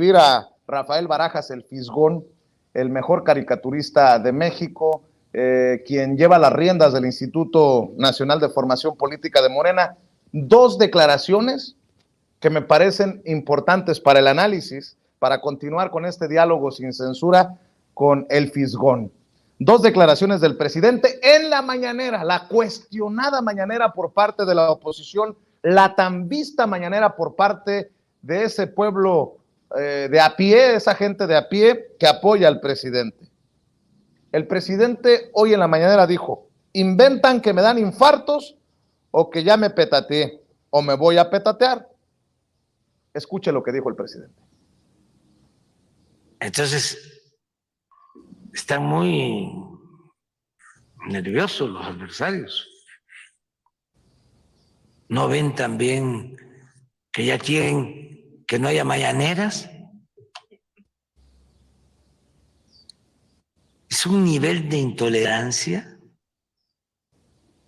A Rafael Barajas, el Fisgón, el mejor caricaturista de México, quien lleva las riendas del Instituto Nacional de Formación Política de Morena. Dos declaraciones que me parecen importantes para el análisis, para continuar con este diálogo sin censura con el Fisgón. Dos declaraciones del presidente en la mañanera, la cuestionada mañanera por parte de la oposición, la tan vista mañanera por parte de ese pueblo de a pie, esa gente de a pie que apoya al presidente. El presidente hoy en la mañanera dijo: inventan que me dan infartos o que ya me petateé o me voy a petatear. Escuche lo que dijo el presidente. Entonces, están muy nerviosos los adversarios. ¿No ven también que ya quieren que no haya mañaneras? Es un nivel de intolerancia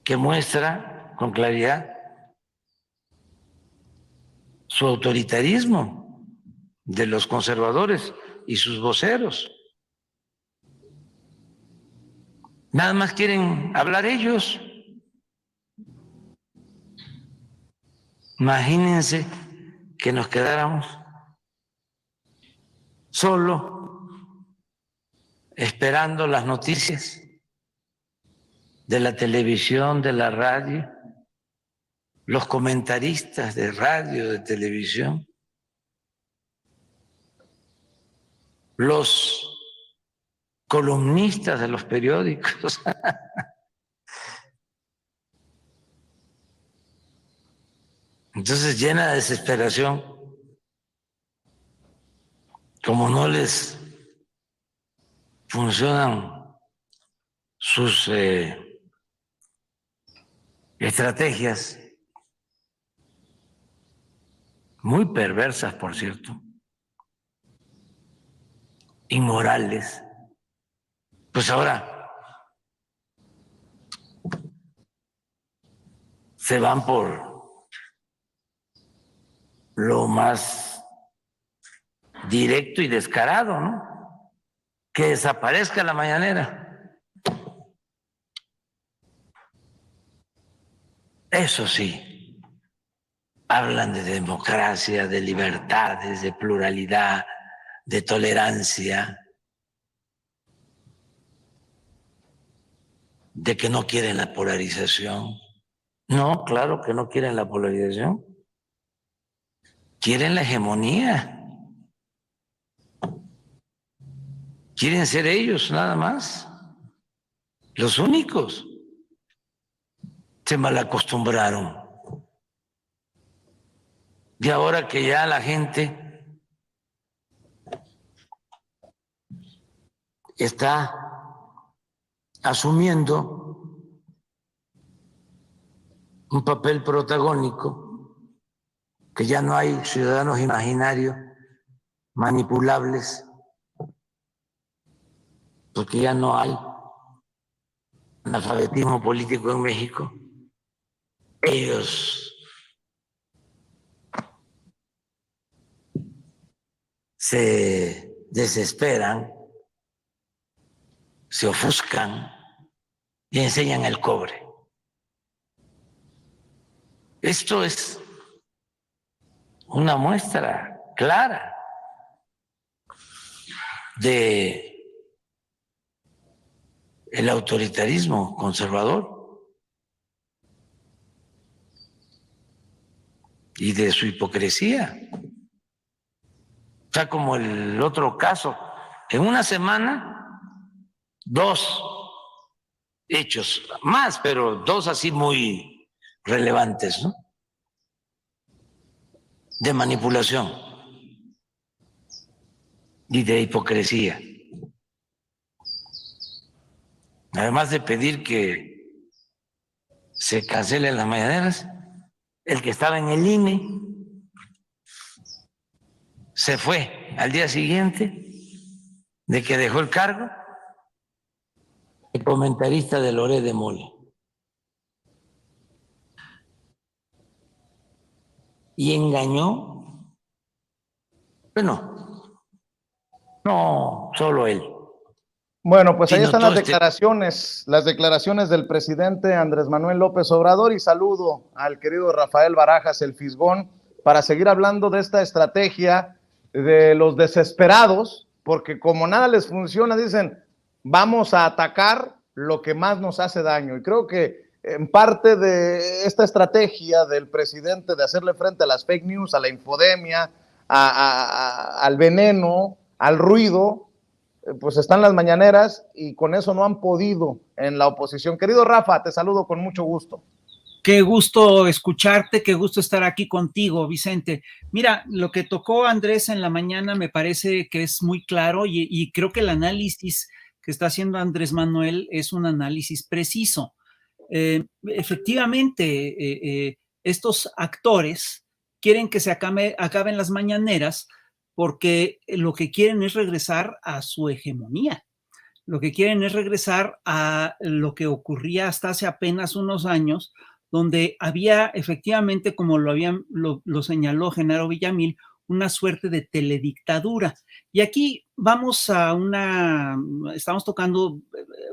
que muestra con claridad su autoritarismo de los conservadores y sus voceros. Nada más quieren hablar ellos. Imagínense que nos quedáramos solo esperando las noticias de la televisión, de la radio, los comentaristas de radio, de televisión, los columnistas de los periódicos. Entonces, llena de desesperación, como no les funcionan sus estrategias, muy perversas, por cierto, inmorales, pues ahora se van por lo más directo y descarado, ¿no? Que desaparezca la mañanera. Eso sí, hablan de democracia, de libertades, de pluralidad, de tolerancia, de que no quieren la polarización. No, claro que no quieren la polarización. Quieren la hegemonía. Quieren ser ellos nada más, los únicos. Se malacostumbraron. Y ahora que ya la gente está asumiendo un papel protagónico, que ya no hay ciudadanos imaginarios manipulables, porque ya no hay analfabetismo político en México, ellos se desesperan, se ofuscan y enseñan el cobre. Esto es una muestra clara de el autoritarismo conservador y de su hipocresía. O sea, como el otro caso, en una semana, dos hechos, más, pero dos así muy relevantes, ¿no? De manipulación y de hipocresía. Además de pedir que se cancelen las mañaneras, el que estaba en el INE se fue al día siguiente de que dejó el cargo, el comentarista de Loret de Mola. Y engañó, bueno, no solo él. Bueno, pues ahí Sino están todo las declaraciones del presidente Andrés Manuel López Obrador, y saludo al querido Rafael Barajas, el Fisgón, para seguir hablando de esta estrategia de los desesperados, porque como nada les funciona, dicen, vamos a atacar lo que más nos hace daño. Y creo que en parte de esta estrategia del presidente de hacerle frente a las fake news, a la infodemia, al veneno, al ruido, pues están las mañaneras, y con eso no han podido en la oposición. Querido Rafa, te saludo con mucho gusto. Qué gusto escucharte, qué gusto estar aquí contigo, Vicente. Mira, lo que tocó Andrés en la mañana me parece que es muy claro, y creo que el análisis que está haciendo Andrés Manuel es un análisis preciso. Efectivamente, estos actores quieren que se acaben las mañaneras porque lo que quieren es regresar a su hegemonía. Lo que quieren es regresar a lo que ocurría hasta hace apenas unos años, donde había efectivamente, como lo señaló Genaro Villamil, una suerte de teledictadura. Y aquí estamos tocando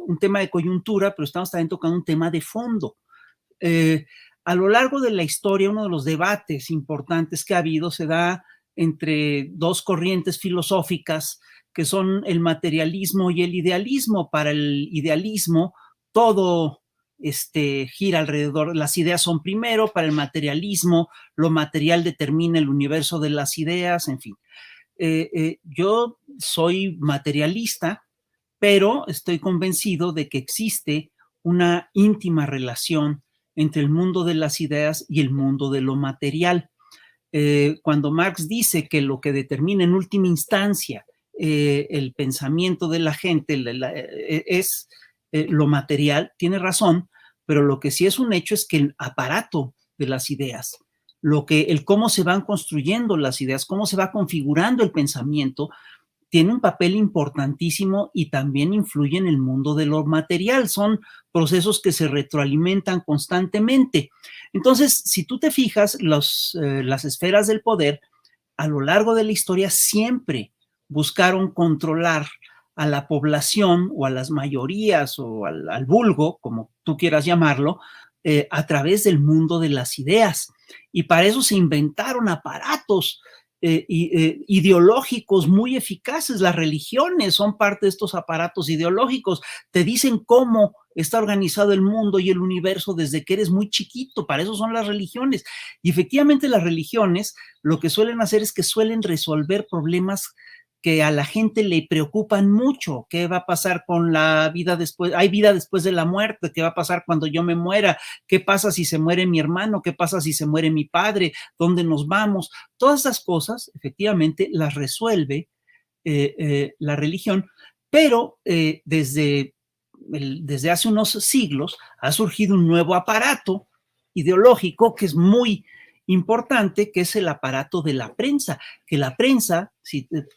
un tema de coyuntura, pero estamos también tocando un tema de fondo. A lo largo de la historia, uno de los debates importantes que ha habido se da entre dos corrientes filosóficas que son el materialismo y el idealismo. Para el idealismo, todo gira alrededor, las ideas son primero. Para el materialismo, lo material determina el universo de las ideas, en fin. Yo soy materialista, pero estoy convencido de que existe una íntima relación entre el mundo de las ideas y el mundo de lo material. Cuando Marx dice que lo que determina en última instancia el pensamiento de la gente es lo material, tiene razón, pero lo que sí es un hecho es que el aparato de las ideas, el cómo se van construyendo las ideas, cómo se va configurando el pensamiento, tiene un papel importantísimo y también influye en el mundo de lo material. Son procesos que se retroalimentan constantemente. Entonces, si tú te fijas, las esferas del poder a lo largo de la historia siempre buscaron controlar a la población o a las mayorías o al vulgo, como tú quieras llamarlo, a través del mundo de las ideas. Y para eso se inventaron aparatos ideológicos muy eficaces. Las religiones son parte de estos aparatos ideológicos. Te dicen cómo está organizado el mundo y el universo desde que eres muy chiquito. Para eso son las religiones. Y efectivamente las religiones lo que suelen hacer es que suelen resolver problemas que a la gente le preocupan mucho. ¿Qué va a pasar con la vida después? ¿Hay vida después de la muerte? ¿Qué va a pasar cuando yo me muera? ¿Qué pasa si se muere mi hermano? ¿Qué pasa si se muere mi padre? ¿Dónde nos vamos? Todas esas cosas, efectivamente, las resuelve la religión, pero desde hace unos siglos ha surgido un nuevo aparato ideológico que es muy importante, que es el aparato de la prensa, que la prensa,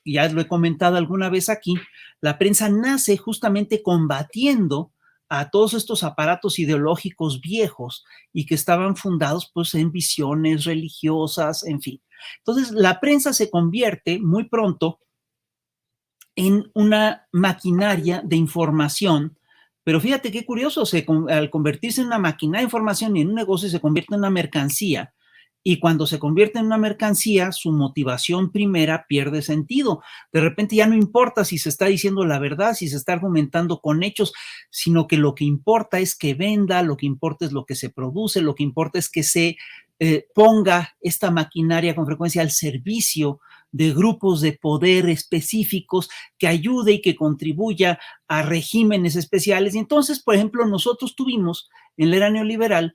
ya lo he comentado alguna vez aquí, la prensa nace justamente combatiendo a todos estos aparatos ideológicos viejos y que estaban fundados pues en visiones religiosas, en fin. Entonces la prensa se convierte muy pronto en una maquinaria de información. Pero fíjate qué curioso, al convertirse en una máquina de información y en un negocio, se convierte en una mercancía. Y cuando se convierte en una mercancía, su motivación primera pierde sentido. De repente ya no importa si se está diciendo la verdad, si se está argumentando con hechos, sino que lo que importa es que venda, lo que importa es lo que se produce, lo que importa es que se ponga esta maquinaria con frecuencia al servicio de grupos de poder específicos, que ayude y que contribuya a regímenes especiales. Y entonces, por ejemplo, nosotros tuvimos en la era neoliberal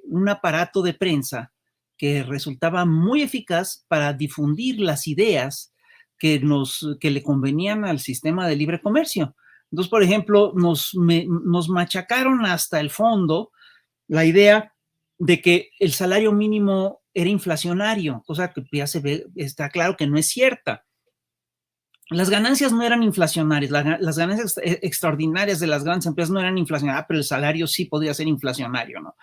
un aparato de prensa que resultaba muy eficaz para difundir las ideas que le convenían al sistema de libre comercio. Entonces, por ejemplo, nos machacaron hasta el fondo la idea de que el salario mínimo era inflacionario, cosa que ya está claro que no es cierta. Las ganancias no eran inflacionarias, las ganancias extraordinarias de las grandes empresas no eran inflacionarias, pero el salario sí podía ser inflacionario, ¿no?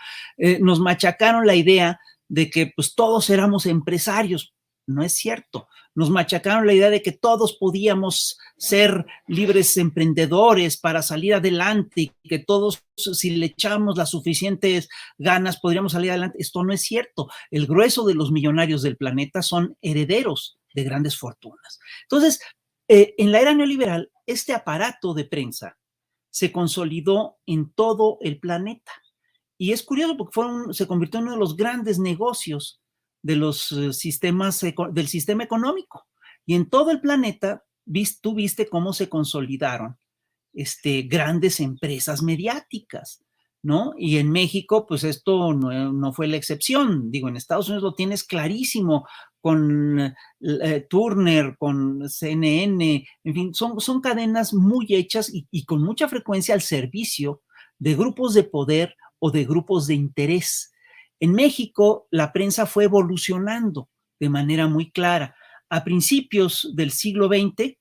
Nos machacaron la idea de que pues todos éramos empresarios. No es cierto. Nos machacaron la idea de que todos podíamos ser libres emprendedores para salir adelante y que todos, si le echamos las suficientes ganas, podríamos salir adelante. Esto no es cierto. El grueso de los millonarios del planeta son herederos de grandes fortunas. Entonces, en la era neoliberal, este aparato de prensa se consolidó en todo el planeta. Y es curioso porque se convirtió en uno de los grandes negocios de los sistemas, del sistema económico. Y en todo el planeta, tú viste cómo se consolidaron grandes empresas mediáticas, ¿no? Y en México, pues esto no fue la excepción. Digo, en Estados Unidos lo tienes clarísimo con Turner, con CNN, en fin, son cadenas muy hechas y con mucha frecuencia al servicio de grupos de poder o de grupos de interés. En México, la prensa fue evolucionando de manera muy clara. A principios del siglo XX,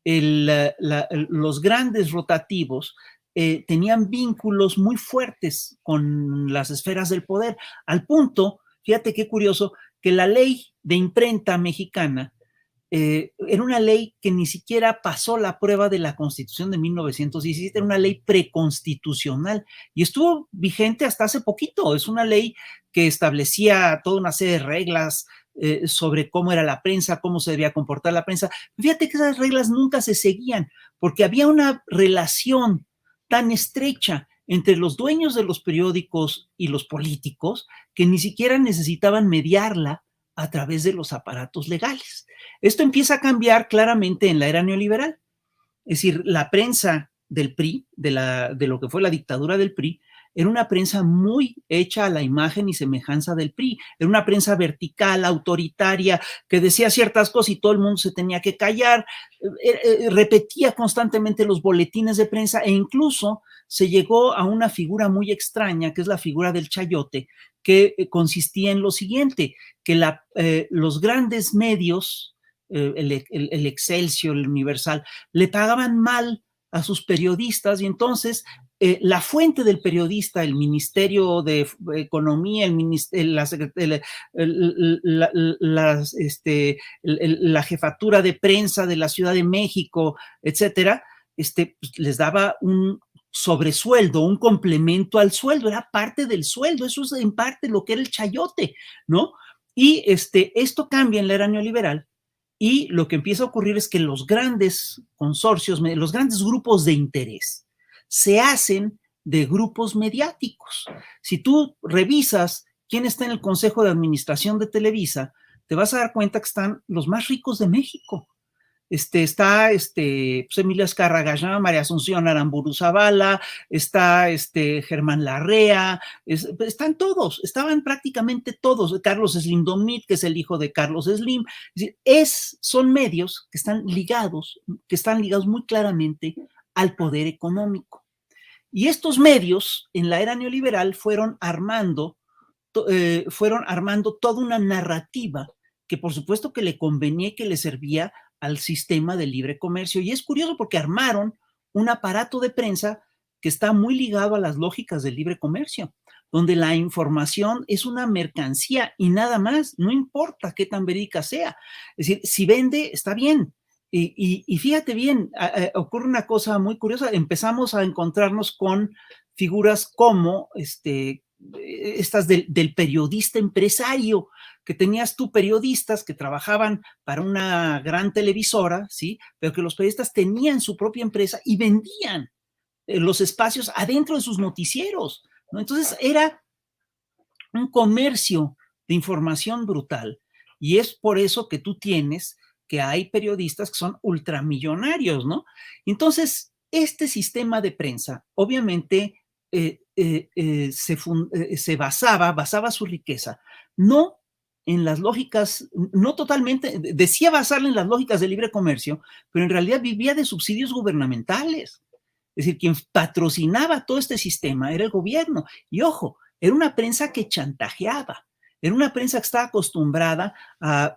los grandes rotativos tenían vínculos muy fuertes con las esferas del poder, al punto, fíjate qué curioso, que la ley de imprenta mexicana era una ley que ni siquiera pasó la prueba de la Constitución de 1917, era una ley preconstitucional y estuvo vigente hasta hace poquito. Es una ley que establecía toda una serie de reglas sobre cómo era la prensa, cómo se debía comportar la prensa. Fíjate que esas reglas nunca se seguían porque había una relación tan estrecha entre los dueños de los periódicos y los políticos que ni siquiera necesitaban mediarla a través de los aparatos legales. Esto empieza a cambiar claramente en la era neoliberal. Es decir, la prensa del PRI, de lo que fue la dictadura del PRI, era una prensa muy hecha a la imagen y semejanza del PRI. Era una prensa vertical, autoritaria, que decía ciertas cosas y todo el mundo se tenía que callar. Repetía constantemente los boletines de prensa e incluso se llegó a una figura muy extraña, que es la figura del chayote, que consistía en lo siguiente, que los grandes medios, el Excelsior, el Universal, le pagaban mal a sus periodistas y entonces la fuente del periodista, el Ministerio de Economía, la jefatura de prensa de la Ciudad de México, etcétera, pues les daba un sobresueldo, un complemento al sueldo, era parte del sueldo, eso es en parte lo que era el chayote, ¿no? Y esto cambia en la era neoliberal y lo que empieza a ocurrir es que los grandes consorcios, los grandes grupos de interés se hacen de grupos mediáticos. Si tú revisas quién está en el Consejo de Administración de Televisa, te vas a dar cuenta que están los más ricos de México. Está pues Emilio Azcárraga Gallán, María Asunción Aramburu Zavala, está Germán Larrea, están todos, estaban prácticamente todos, Carlos Slim Domit, que es el hijo de Carlos Slim, es decir, son medios que están ligados muy claramente al poder económico. Y estos medios en la era neoliberal fueron armando toda una narrativa que por supuesto que le convenía y que le servía al sistema de libre comercio. Y es curioso porque armaron un aparato de prensa que está muy ligado a las lógicas del libre comercio, donde la información es una mercancía y nada más, no importa qué tan verídica sea. Es decir, si vende, está bien. Y fíjate bien, ocurre una cosa muy curiosa, empezamos a encontrarnos con figuras como estas del periodista empresario, que tenías tú periodistas que trabajaban para una gran televisora, ¿sí? Pero que los periodistas tenían su propia empresa y vendían los espacios adentro de sus noticieros, ¿no? Entonces era un comercio de información brutal y es por eso que tú tienes que hay periodistas que son ultramillonarios, ¿no? Entonces, este sistema de prensa, obviamente, se basaba su riqueza, no en las lógicas, no totalmente, decía basarla en las lógicas del libre comercio, pero en realidad vivía de subsidios gubernamentales. Es decir, quien patrocinaba todo este sistema era el gobierno. Y ojo, era una prensa que chantajeaba. Era una prensa que estaba acostumbrada a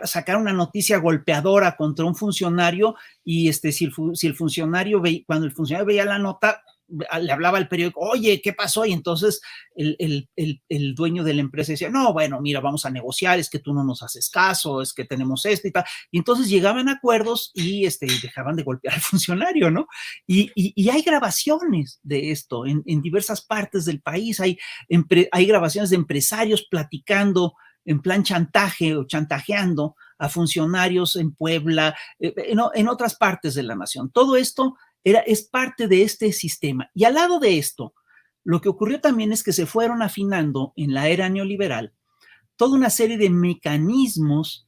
sacar una noticia golpeadora contra un funcionario y si el funcionario cuando el funcionario veía la nota, le hablaba al periódico, oye, ¿qué pasó? Y entonces el dueño de la empresa decía, no, bueno, mira, vamos a negociar, es que tú no nos haces caso, es que tenemos esto y tal. Y entonces llegaban a acuerdos y dejaban de golpear al funcionario, ¿no? Y hay grabaciones de esto en diversas partes del país, hay grabaciones de empresarios platicando en plan chantaje o chantajeando a funcionarios en Puebla, en otras partes de la nación. Todo esto es parte de este sistema. Y al lado de esto, lo que ocurrió también es que se fueron afinando en la era neoliberal toda una serie de mecanismos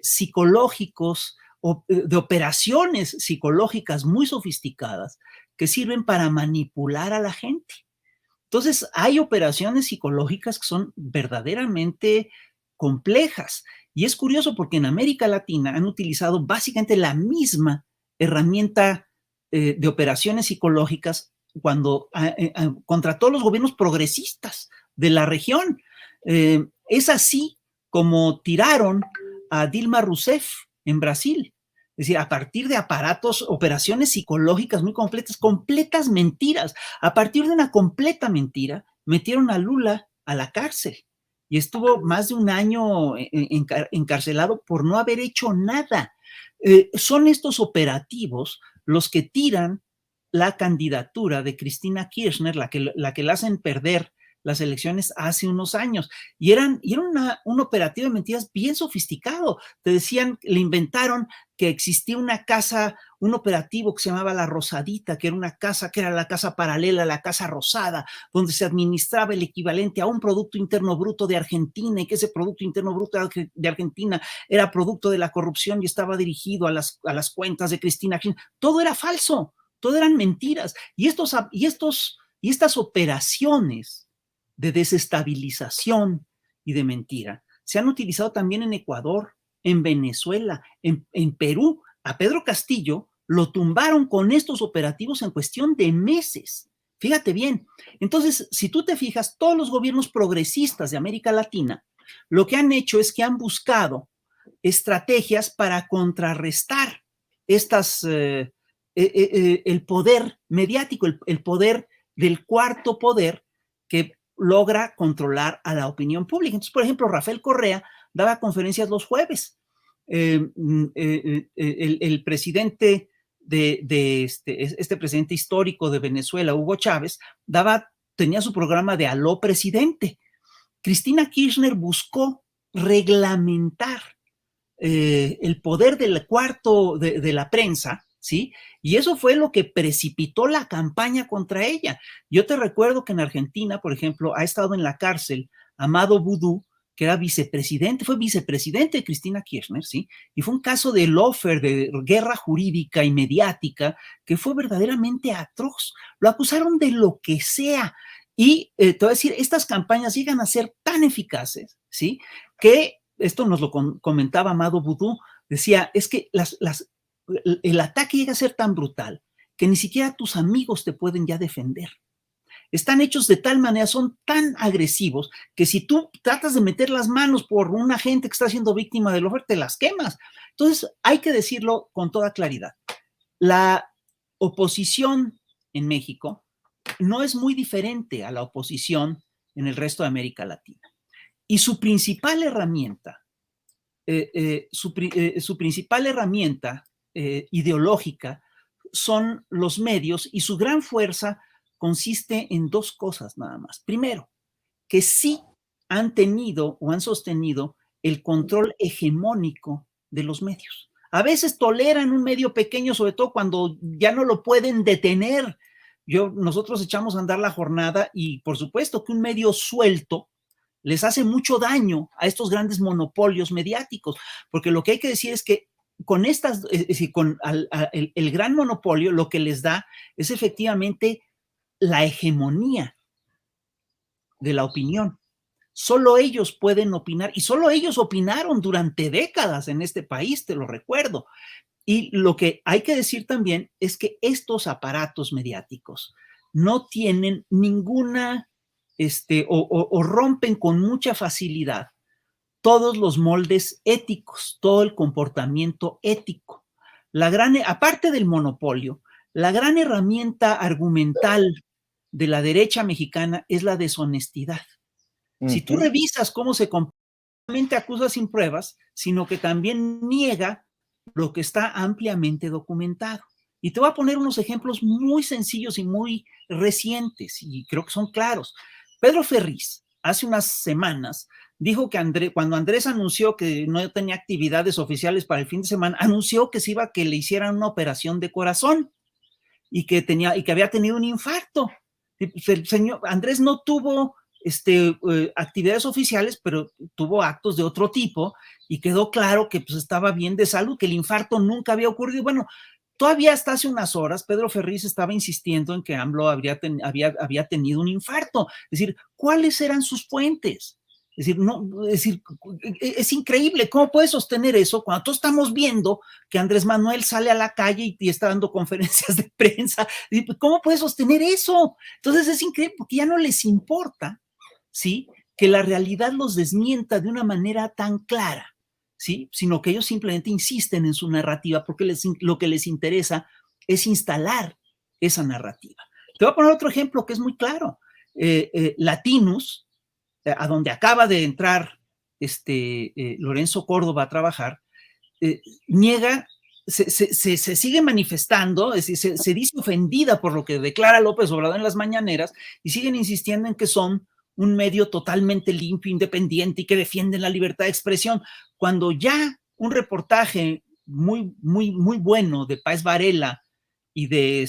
psicológicos, de operaciones psicológicas muy sofisticadas que sirven para manipular a la gente. Entonces, hay operaciones psicológicas que son verdaderamente complejas. Y es curioso porque en América Latina han utilizado básicamente la misma herramienta de operaciones psicológicas contra todos los gobiernos progresistas de la región. Es así como tiraron a Dilma Rousseff en Brasil. Es decir, a partir de aparatos, operaciones psicológicas muy completas mentiras. A partir de una completa mentira, metieron a Lula a la cárcel y estuvo más de un año encarcelado por no haber hecho nada. Son estos operativos los que tiran la candidatura de Cristina Kirchner, la que la hacen perder las elecciones hace unos años. Y era un operativo de mentiras bien sofisticado. Te decían, le inventaron que existía una casa, un operativo que se llamaba La Rosadita, que era una casa, que era la casa paralela, la Casa Rosada, donde se administraba el equivalente a un Producto Interno Bruto de Argentina, y que ese Producto Interno Bruto de Argentina era producto de la corrupción y estaba dirigido a las cuentas de Cristina Kirchner. Todo era falso, todo eran mentiras. Y estas operaciones de desestabilización y de mentira se han utilizado también en Ecuador, en Venezuela, en Perú. A Pedro Castillo lo tumbaron con estos operativos en cuestión de meses. Fíjate bien. Entonces, si tú te fijas, todos los gobiernos progresistas de América Latina lo que han hecho es que han buscado estrategias para contrarrestar el poder mediático, el poder del cuarto poder que logra controlar a la opinión pública. Entonces, por ejemplo, Rafael Correa daba conferencias los jueves. El presidente este presidente histórico de Venezuela, Hugo Chávez, tenía su programa de Aló Presidente. Cristina Kirchner buscó reglamentar el poder del cuarto de la prensa, ¿sí? Y eso fue lo que precipitó la campaña contra ella. Yo te recuerdo que en Argentina, por ejemplo, ha estado en la cárcel Amado Vudú, que era fue vicepresidente de Cristina Kirchner, ¿sí? Y fue un caso de lawfare, de guerra jurídica y mediática, que fue verdaderamente atroz. Lo acusaron de lo que sea. Y te voy a decir, estas campañas llegan a ser tan eficaces, ¿sí? Que esto nos lo comentaba Amado Vudú, decía, es que el ataque llega a ser tan brutal que ni siquiera tus amigos te pueden ya defender. Están hechos de tal manera, son tan agresivos, que si tú tratas de meter las manos por una gente que está siendo víctima del lawfare, te las quemas. Entonces, hay que decirlo con toda claridad. La oposición en México no es muy diferente a la oposición en el resto de América Latina. Y su principal herramienta, ideológica son los medios, y su gran fuerza consiste en dos cosas nada más. Primero, que sí han tenido o han sostenido el control hegemónico de los medios. A veces toleran un medio pequeño, sobre todo cuando ya no lo pueden detener. Nosotros echamos a andar la jornada y por supuesto que un medio suelto les hace mucho daño a estos grandes monopolios mediáticos, porque lo que hay que decir es que con el gran monopolio lo que les da es efectivamente la hegemonía de la opinión. Solo ellos pueden opinar, y solo ellos opinaron durante décadas en este país, te lo recuerdo. Y lo que hay que decir también es que estos aparatos mediáticos no tienen ninguna, o rompen con mucha facilidad todos los moldes éticos, todo el comportamiento ético. Aparte del monopolio, la gran herramienta argumental de la derecha mexicana es la deshonestidad. Si tú revisas cómo se completamente acusa sin pruebas, sino que también niega lo que está ampliamente documentado. Y te voy a poner unos ejemplos muy sencillos y muy recientes, y creo que son claros. Pedro Ferriz, hace unas semanas, dijo que cuando Andrés anunció que no tenía actividades oficiales para el fin de semana, anunció que que le hicieran una operación de corazón y que había tenido un infarto. El señor Andrés no tuvo actividades oficiales, pero tuvo actos de otro tipo y quedó claro que pues, estaba bien de salud, que el infarto nunca había ocurrido. Bueno, todavía hasta hace unas horas, Pedro Ferriz estaba insistiendo en que AMLO había tenido un infarto. Es decir, ¿cuáles eran sus fuentes? Es increíble cómo puede sostener eso cuando todos estamos viendo que Andrés Manuel sale a la calle y está dando conferencias de prensa. ¿Cómo puede sostener eso? Entonces es increíble porque ya no les importa, ¿sí?, que la realidad los desmienta de una manera tan clara, ¿sí?, sino que ellos simplemente insisten en su narrativa porque lo que les interesa es instalar esa narrativa. Te voy a poner otro ejemplo que es muy claro. Latinus, a donde acaba de entrar Lorenzo Córdoba a trabajar, niega, se sigue manifestando, es decir, se dice ofendida por lo que declara López Obrador en las mañaneras y siguen insistiendo en que son un medio totalmente limpio, independiente y que defienden la libertad de expresión, cuando ya un reportaje muy, muy, muy bueno de Páez Varela y de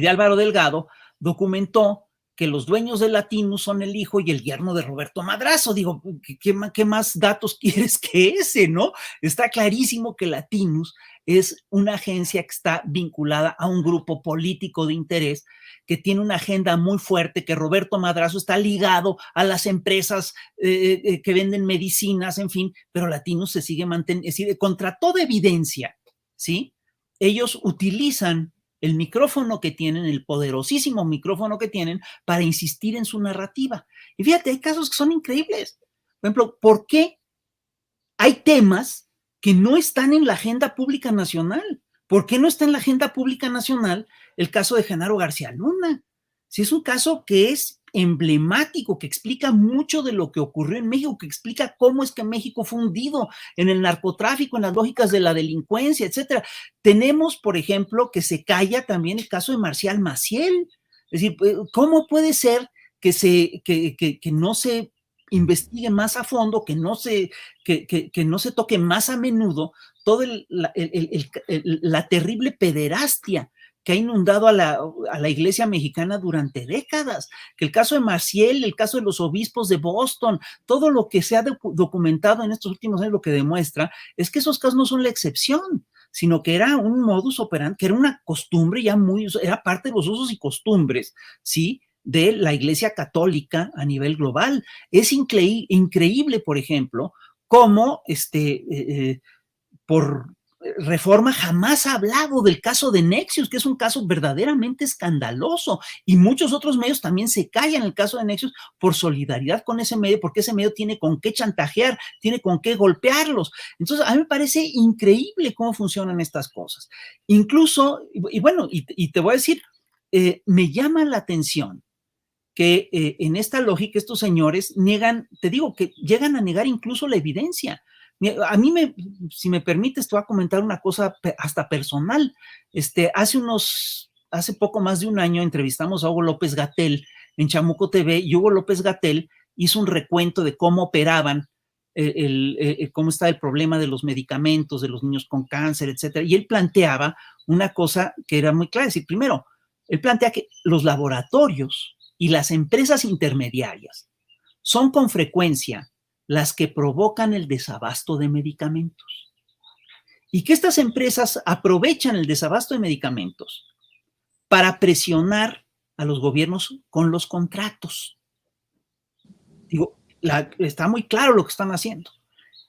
Álvaro Delgado documentó que los dueños de Latinus son el hijo y el yerno de Roberto Madrazo. Digo, ¿qué más datos quieres que ese, no? Está clarísimo que Latinus es una agencia que está vinculada a un grupo político de interés que tiene una agenda muy fuerte, que Roberto Madrazo está ligado a las empresas que venden medicinas, en fin, pero Latinus se sigue manteniendo, es decir, contra toda evidencia, ¿sí? Ellos utilizan el micrófono que tienen, el poderosísimo micrófono que tienen para insistir en su narrativa. Y fíjate, hay casos que son increíbles. Por ejemplo, ¿por qué hay temas que no están en la agenda pública nacional? ¿Por qué no está en la agenda pública nacional el caso de Genaro García Luna? Si es un caso que es emblemático, que explica mucho de lo que ocurrió en México, que explica cómo es que México fue hundido en el narcotráfico, en las lógicas de la delincuencia, etcétera. Tenemos, por ejemplo, que se calla también el caso de Marcial Maciel. Es decir, ¿cómo puede ser que no se investigue más a fondo, que no se toque más a menudo toda la terrible pederastia que ha inundado a la iglesia mexicana durante décadas? Que el caso de Maciel, el caso de los obispos de Boston, todo lo que se ha documentado en estos últimos años, lo que demuestra es que esos casos no son la excepción, sino que era un modus operandi, que era una costumbre era parte de los usos y costumbres, ¿sí?, de la Iglesia Católica a nivel global. Es increíble, por ejemplo, cómo por Reforma jamás ha hablado del caso de Nexius, que es un caso verdaderamente escandaloso, y muchos otros medios también se callan el caso de Nexius por solidaridad con ese medio, porque ese medio tiene con qué chantajear, tiene con qué golpearlos. Entonces, a mí me parece increíble cómo funcionan estas cosas. Incluso, y te voy a decir, me llama la atención que en esta lógica estos señores niegan, te digo, que llegan a negar incluso la evidencia. A mí, si me permites, te voy a comentar una cosa hasta personal. Hace poco más de un año entrevistamos a Hugo López-Gatell en Chamuco TV, y Hugo López-Gatell hizo un recuento de cómo operaban, cómo está el problema de los medicamentos, de los niños con cáncer, etcétera. Y él planteaba una cosa que era muy clara. Es decir, primero, él plantea que los laboratorios y las empresas intermediarias son con frecuencia las que provocan el desabasto de medicamentos. Y que estas empresas aprovechan el desabasto de medicamentos para presionar a los gobiernos con los contratos. Digo, está muy claro lo que están haciendo.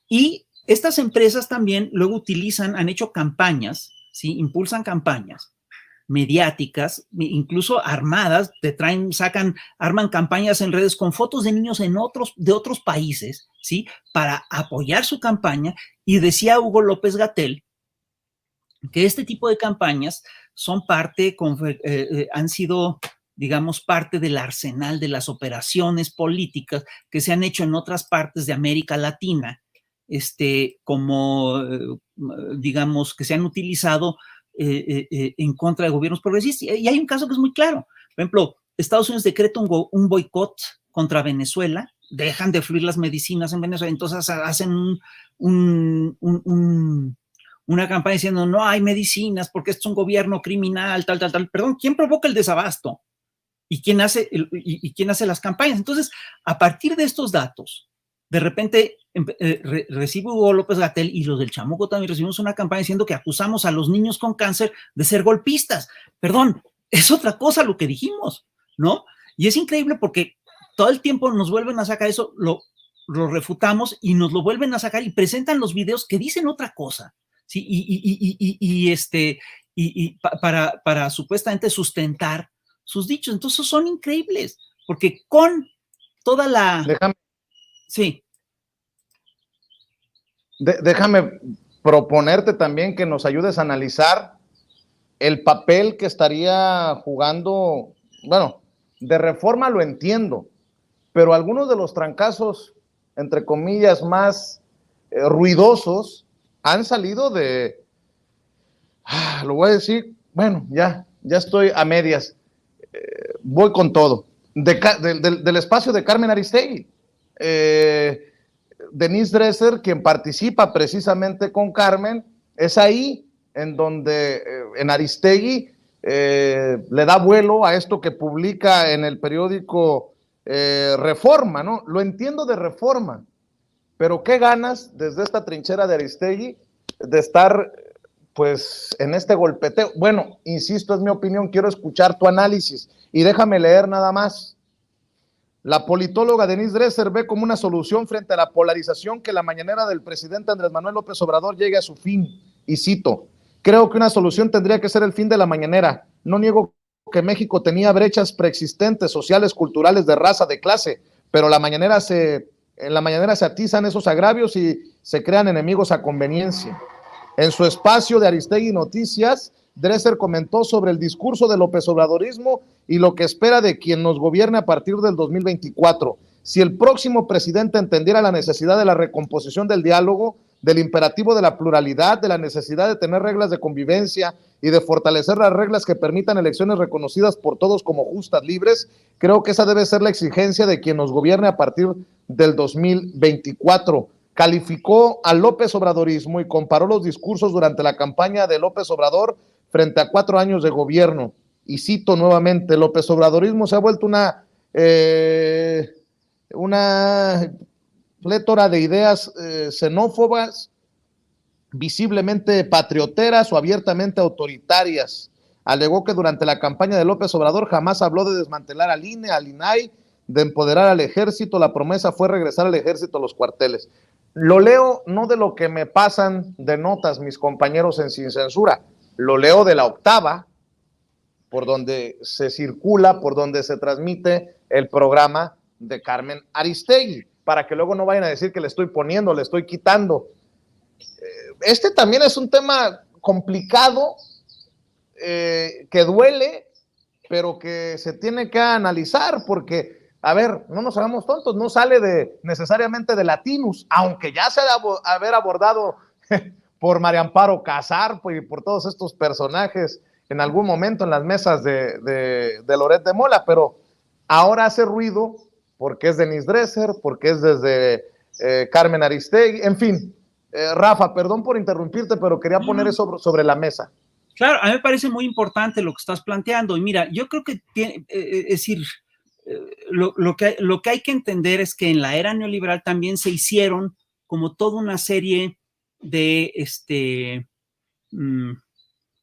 Y estas empresas también luego han hecho campañas, ¿sí?, impulsan campañas mediáticas, incluso armadas, arman campañas en redes con fotos de niños de otros países, ¿sí?, para apoyar su campaña. Y decía Hugo López-Gatell que este tipo de campañas son parte, han sido, digamos, parte del arsenal de las operaciones políticas que se han hecho en otras partes de América Latina, como, digamos, que se han utilizado en contra de gobiernos progresistas. Y hay un caso que es muy claro. Por ejemplo, Estados Unidos decreta un boicot contra Venezuela, dejan de fluir las medicinas en Venezuela, entonces hacen una campaña diciendo no hay medicinas porque esto es un gobierno criminal, tal. Perdón, ¿quién provoca el desabasto? ¿Y quién hace, quién hace las campañas? Entonces, a partir de estos datos, de repente recibe Hugo López-Gatell y los del Chamuco también recibimos una campaña diciendo que acusamos a los niños con cáncer de ser golpistas. Perdón, es otra cosa lo que dijimos, ¿no? Y es increíble porque todo el tiempo nos vuelven a sacar eso, lo refutamos y nos lo vuelven a sacar y presentan los videos que dicen otra cosa, ¿sí? Para supuestamente sustentar sus dichos. Entonces son increíbles, porque con toda la... Sí. Déjame proponerte también que nos ayudes a analizar el papel que estaría jugando, bueno, de Reforma lo entiendo, pero algunos de los trancazos, entre comillas, más ruidosos, han salido lo voy a decir, bueno, ya estoy a medias, voy con todo, del espacio de Carmen Aristegui. Denise Dresser, quien participa precisamente con Carmen, es ahí en donde en Aristegui le da vuelo a esto que publica en el periódico Reforma, ¿no? Lo entiendo de Reforma, pero qué ganas desde esta trinchera de Aristegui de estar pues en este golpeteo. Bueno, insisto, es mi opinión, quiero escuchar tu análisis y déjame leer nada más. La politóloga Denise Dresser ve como una solución frente a la polarización que la mañanera del presidente Andrés Manuel López Obrador llegue a su fin, y cito, creo que una solución tendría que ser el fin de la mañanera. No niego que México tenía brechas preexistentes, sociales, culturales, de raza, de clase, pero en la mañanera se atizan esos agravios y se crean enemigos a conveniencia. En su espacio de Aristegui Noticias, Dresser comentó sobre el discurso del López Obradorismo y lo que espera de quien nos gobierne a partir del 2024. Si el próximo presidente entendiera la necesidad de la recomposición del diálogo, del imperativo de la pluralidad, de la necesidad de tener reglas de convivencia y de fortalecer las reglas que permitan elecciones reconocidas por todos como justas, libres, creo que esa debe ser la exigencia de quien nos gobierne a partir del 2024. Calificó al López Obradorismo y comparó los discursos durante la campaña de López Obrador frente a 4 años de gobierno. Y cito nuevamente, López Obradorismo se ha vuelto una plétora de ideas xenófobas, visiblemente patrioteras o abiertamente autoritarias. Alegó que durante la campaña de López Obrador jamás habló de desmantelar al INE, al INAI, de empoderar al ejército. La promesa fue regresar al ejército a los cuarteles. Lo leo no de lo que me pasan de notas mis compañeros en Sin Censura, lo leo de la Octava, por donde se circula, por donde se transmite el programa de Carmen Aristegui, para que luego no vayan a decir que le estoy poniendo, le estoy quitando. Este también es un tema complicado, que duele, pero que se tiene que analizar, porque a ver, no nos hagamos tontos, no sale necesariamente de Latinus, aunque ya se ha de haber abordado por María Amparo Casar y por todos estos personajes en algún momento en las mesas de Loret de Mola, pero ahora hace ruido porque es Denise Dresser, porque es desde Carmen Aristegui, en fin. Rafa, perdón por interrumpirte, pero quería poner eso sobre la mesa. Claro, a mí me parece muy importante lo que estás planteando, y mira, yo creo que es decir, lo que hay que entender es que en la era neoliberal también se hicieron como toda una serie de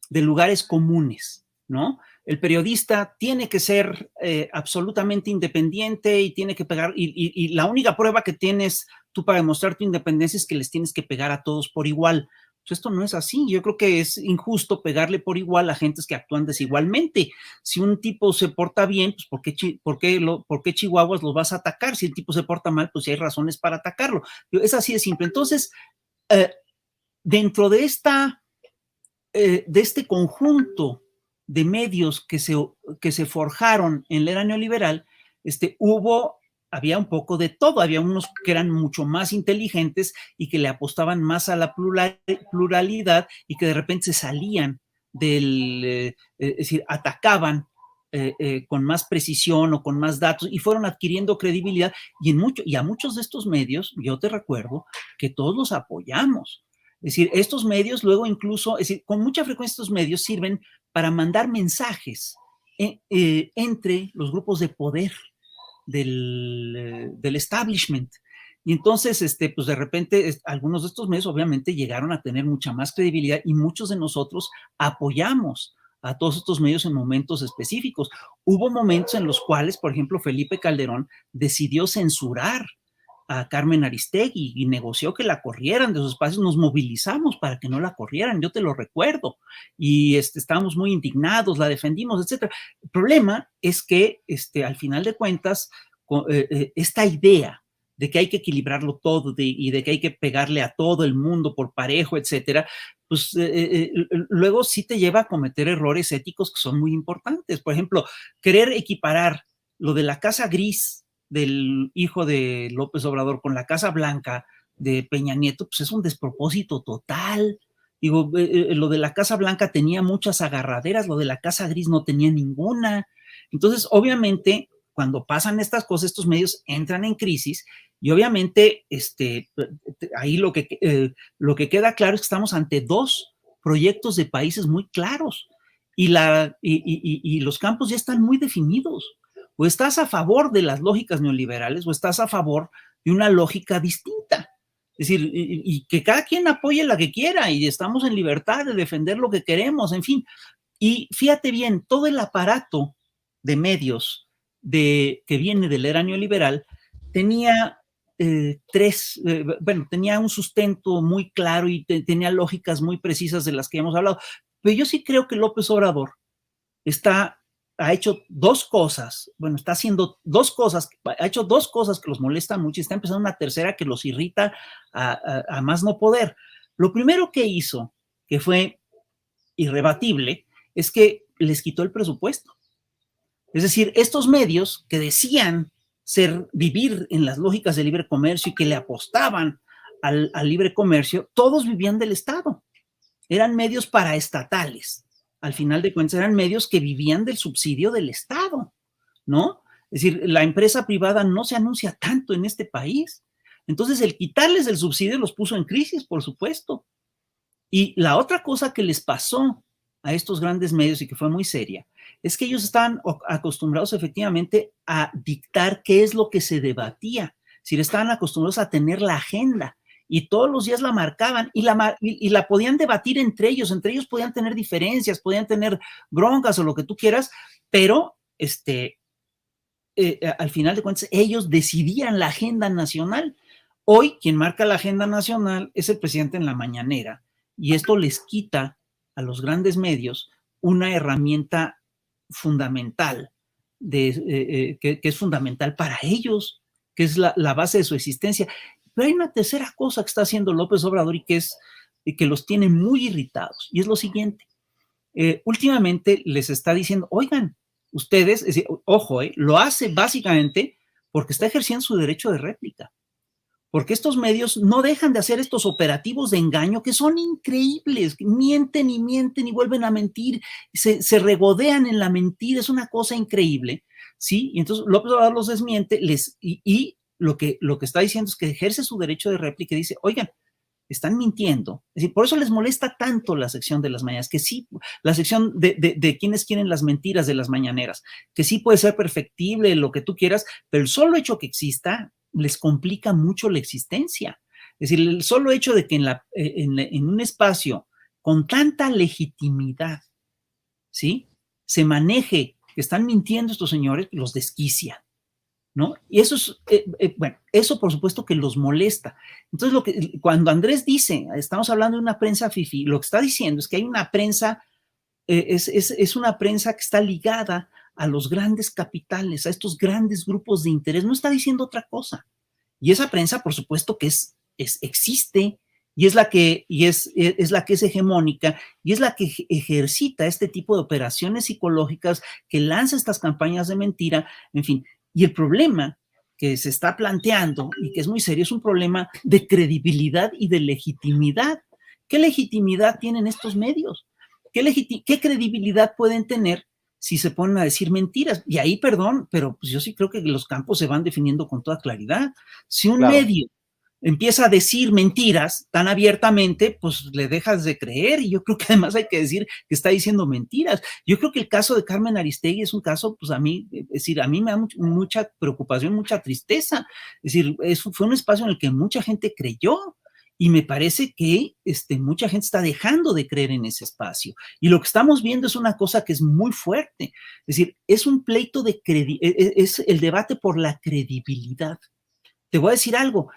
lugares comunes, ¿no? El periodista tiene que ser absolutamente independiente y tiene que pegar, y la única prueba que tienes tú para demostrar tu independencia es que les tienes que pegar a todos por igual. Pues esto no es así. Yo creo que es injusto pegarle por igual a gentes que actúan desigualmente. Si un tipo se porta bien, pues ¿por qué chihuahuas los vas a atacar? Si el tipo se porta mal, pues si hay razones para atacarlo. Es así de simple. Entonces, dentro de esta de este conjunto de medios que se forjaron en la era neoliberal, había un poco de todo. Había unos que eran mucho más inteligentes y que le apostaban más a la pluralidad y que de repente se salían es decir, atacaban con más precisión o con más datos y fueron adquiriendo credibilidad. Y a muchos de estos medios, yo te recuerdo que todos los apoyamos. Es decir, estos medios luego incluso, es decir, con mucha frecuencia estos medios sirven para mandar mensajes entre los grupos de poder del establishment. Y entonces, pues de repente, algunos de estos medios obviamente llegaron a tener mucha más credibilidad y muchos de nosotros apoyamos a todos estos medios en momentos específicos. Hubo momentos en los cuales, por ejemplo, Felipe Calderón decidió censurar a Carmen Aristegui y negoció que la corrieran de sus espacios. Nos movilizamos para que no la corrieran, yo te lo recuerdo, y estábamos muy indignados, la defendimos, etcétera. El problema es que al final de cuentas, esta idea de que hay que equilibrarlo todo y de que hay que pegarle a todo el mundo por parejo, etcétera, pues luego sí te lleva a cometer errores éticos que son muy importantes. Por ejemplo, querer equiparar lo de la Casa Gris del hijo de López Obrador con la Casa Blanca de Peña Nieto, pues es un despropósito total. Digo, lo de la Casa Blanca tenía muchas agarraderas, lo de la Casa Gris no tenía ninguna. Entonces, obviamente, cuando pasan estas cosas, estos medios entran en crisis y obviamente ahí lo que queda claro es que estamos ante dos proyectos de países muy claros y los campos ya están muy definidos. O estás a favor de las lógicas neoliberales o estás a favor de una lógica distinta. Es decir, y que cada quien apoye la que quiera y estamos en libertad de defender lo que queremos, en fin. Y fíjate bien, todo el aparato de medios que viene de la era neoliberal tenía tenía un sustento muy claro y tenía lógicas muy precisas de las que hemos hablado. Pero yo sí creo que López Obrador ha hecho dos cosas, está haciendo dos cosas, ha hecho dos cosas que los molestan mucho y está empezando una tercera que los irrita a más no poder. Lo primero que hizo, que fue irrebatible, es que les quitó el presupuesto. Es decir, estos medios que decían vivir en las lógicas del libre comercio y que le apostaban al libre comercio, todos vivían del Estado. Eran medios paraestatales. Al final de cuentas, eran medios que vivían del subsidio del Estado, ¿no? Es decir, la empresa privada no se anuncia tanto en este país. Entonces, el quitarles el subsidio los puso en crisis, por supuesto. Y la otra cosa que les pasó a estos grandes medios y que fue muy seria, es que ellos estaban acostumbrados efectivamente a dictar qué es lo que se debatía. Es decir, estaban acostumbrados a tener la agenda y todos los días la marcaban y la podían debatir entre ellos podían tener diferencias, podían tener broncas o lo que tú quieras, pero al final de cuentas ellos decidían la agenda nacional. Hoy quien marca la agenda nacional es el presidente en la mañanera y esto les quita a los grandes medios una herramienta fundamental que es fundamental para ellos, que es la base de su existencia. Pero hay una tercera cosa que está haciendo López Obrador y que los tiene muy irritados, y es lo siguiente. Últimamente les está diciendo, oigan, ustedes, es decir, ojo, lo hace básicamente porque está ejerciendo su derecho de réplica, porque estos medios no dejan de hacer estos operativos de engaño que son increíbles, mienten y vuelven a mentir, se regodean en la mentira, es una cosa increíble, ¿sí? Y entonces López Obrador los desmiente y lo que está diciendo es que ejerce su derecho de réplica y dice, oigan, están mintiendo. Es decir, por eso les molesta tanto la sección de las mañaneras, que sí, la sección de quienes quieren las mentiras de las mañaneras, que sí puede ser perfectible, lo que tú quieras, pero el solo hecho que exista les complica mucho la existencia. Es decir, el solo hecho de que en un espacio con tanta legitimidad, ¿sí?, se maneje que están mintiendo estos señores, los desquicia, ¿no? Y eso es, eso por supuesto que los molesta. Entonces, cuando Andrés dice, estamos hablando de una prensa fifí, lo que está diciendo es que hay una prensa, es una prensa que está ligada a los grandes capitales, a estos grandes grupos de interés, no está diciendo otra cosa. Y esa prensa, por supuesto que existe y es la que es hegemónica y es la que ejercita este tipo de operaciones psicológicas, que lanza estas campañas de mentira, en fin. Y el problema que se está planteando y que es muy serio es un problema de credibilidad y de legitimidad. ¿Qué legitimidad tienen estos medios? ¿Qué credibilidad pueden tener si se ponen a decir mentiras? Y ahí, perdón, pero pues yo sí creo que los campos se van definiendo con toda claridad. Si un medio empieza a decir mentiras tan abiertamente, pues le dejas de creer, y yo creo que además hay que decir que está diciendo mentiras. Yo creo que el caso de Carmen Aristegui es un caso, pues a mí, es decir, a mí me da mucha preocupación, mucha tristeza. Es decir, fue un espacio en el que mucha gente creyó, y me parece que mucha gente está dejando de creer en ese espacio. Y lo que estamos viendo es una cosa que es muy fuerte. Es decir, es un pleito de es el debate por la credibilidad. Te voy a decir algo.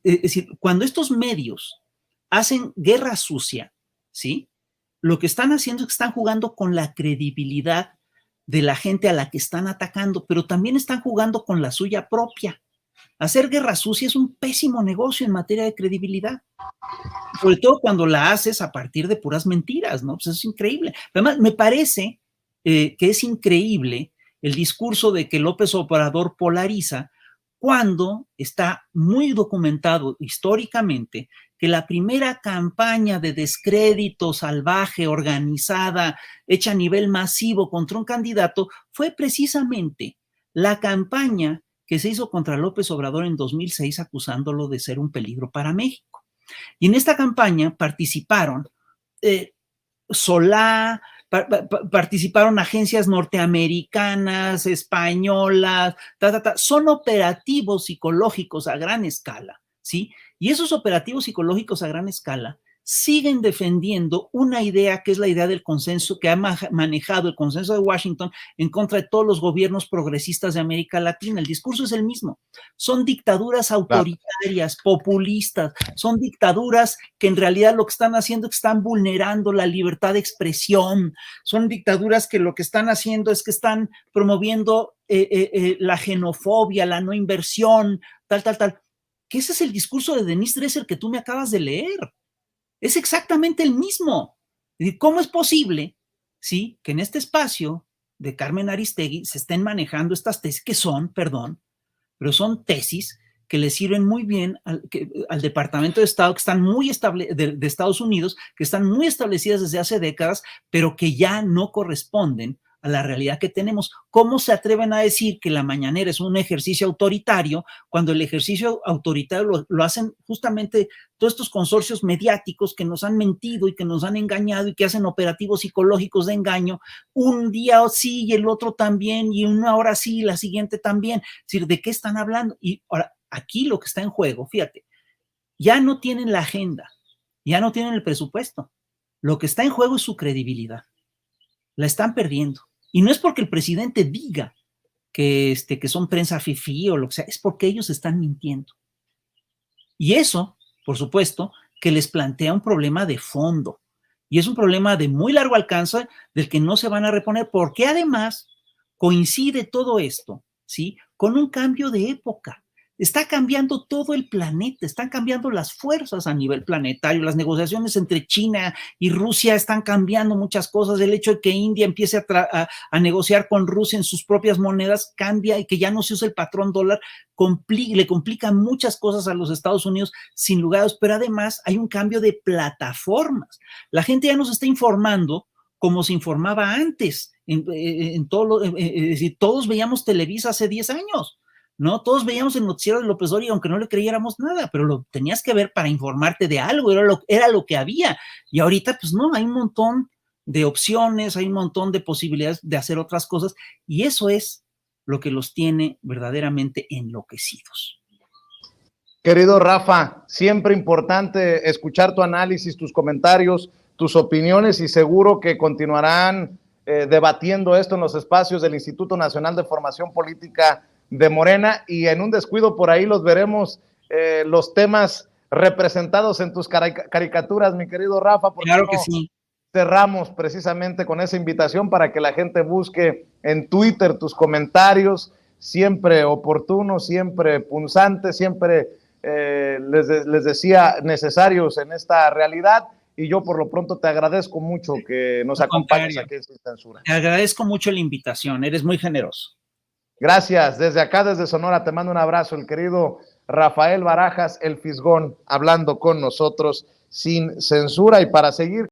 Es decir, cuando estos medios hacen guerra sucia, ¿sí? Lo que están haciendo es que están jugando con la credibilidad de la gente a la que están atacando, pero también están jugando con la suya propia. Hacer guerra sucia es un pésimo negocio en materia de credibilidad, sobre todo cuando la haces a partir de puras mentiras, ¿no? Pues eso es increíble. Además, me parece que es increíble el discurso de que López Obrador polariza, cuando está muy documentado históricamente que la primera campaña de descrédito salvaje, organizada, hecha a nivel masivo contra un candidato, fue precisamente la campaña que se hizo contra López Obrador en 2006, acusándolo de ser un peligro para México. Y en esta campaña participaron Solá, participaron agencias norteamericanas, españolas, son operativos psicológicos a gran escala, ¿sí? Y esos operativos psicológicos a gran escala siguen defendiendo una idea que es la idea del consenso que ha manejado el consenso de Washington en contra de todos los gobiernos progresistas de América Latina. El discurso es el mismo. Son dictaduras autoritarias, populistas, son dictaduras que en realidad lo que están haciendo es que están vulnerando la libertad de expresión, son dictaduras que lo que están haciendo es que están promoviendo la xenofobia, la no inversión, tal. Que ese es el discurso de Denise Dresser que tú me acabas de leer. Es exactamente el mismo. ¿Cómo es posible, sí, que en este espacio de Carmen Aristegui se estén manejando estas tesis que son, pero son tesis que le sirven muy bien al Departamento de Estado, que están muy de Estados Unidos, que están muy establecidas desde hace décadas, pero que ya no corresponden a la realidad que tenemos? ¿Cómo se atreven a decir que la mañanera es un ejercicio autoritario cuando el ejercicio autoritario lo hacen justamente todos estos consorcios mediáticos que nos han mentido y que nos han engañado y que hacen operativos psicológicos de engaño, un día sí y el otro también, y una hora sí y la siguiente también? Es decir, ¿de qué están hablando? Y ahora, aquí lo que está en juego, fíjate, ya no tienen la agenda, ya no tienen el presupuesto. Lo que está en juego es su credibilidad. La están perdiendo. Y no es porque el presidente diga que son prensa fifí o lo que sea, es porque ellos están mintiendo. Y eso, por supuesto, que les plantea un problema de fondo. Y es un problema de muy largo alcance del que no se van a reponer, porque además coincide todo esto, ¿sí?, con un cambio de época. Está cambiando todo el planeta, están cambiando las fuerzas a nivel planetario, las negociaciones entre China y Rusia están cambiando muchas cosas. El hecho de que India empiece a negociar con Rusia en sus propias monedas cambia, y que ya no se usa el patrón dólar le complica muchas cosas a los Estados Unidos, sin lugar a dudas. Pero además hay un cambio de plataformas. La gente ya nos está informando como se informaba antes. Es decir, todos veíamos Televisa hace 10 años. ¿No? Todos veíamos el noticiero de López Dóriga, aunque no le creyéramos nada, pero lo tenías que ver para informarte de algo, era lo que había. Y ahorita, pues no, hay un montón de opciones, hay un montón de posibilidades de hacer otras cosas, y eso es lo que los tiene verdaderamente enloquecidos. Querido Rafa, siempre importante escuchar tu análisis, tus comentarios, tus opiniones, y seguro que continuarán debatiendo esto en los espacios del Instituto Nacional de Formación Política de Morena, y en un descuido por ahí los veremos los temas representados en tus caricaturas, mi querido Rafa. Claro que sí. Cerramos precisamente con esa invitación para que la gente busque en Twitter tus comentarios, siempre oportunos, siempre punzantes, siempre les decía, necesarios en esta realidad. Y yo por lo pronto te agradezco mucho que nos acompañes aquí en Sin Censura. Te agradezco mucho la invitación, eres muy generoso. Gracias, desde acá, desde Sonora, te mando un abrazo, el querido Rafael Barajas, el Fisgón, hablando con nosotros sin censura. Y para seguir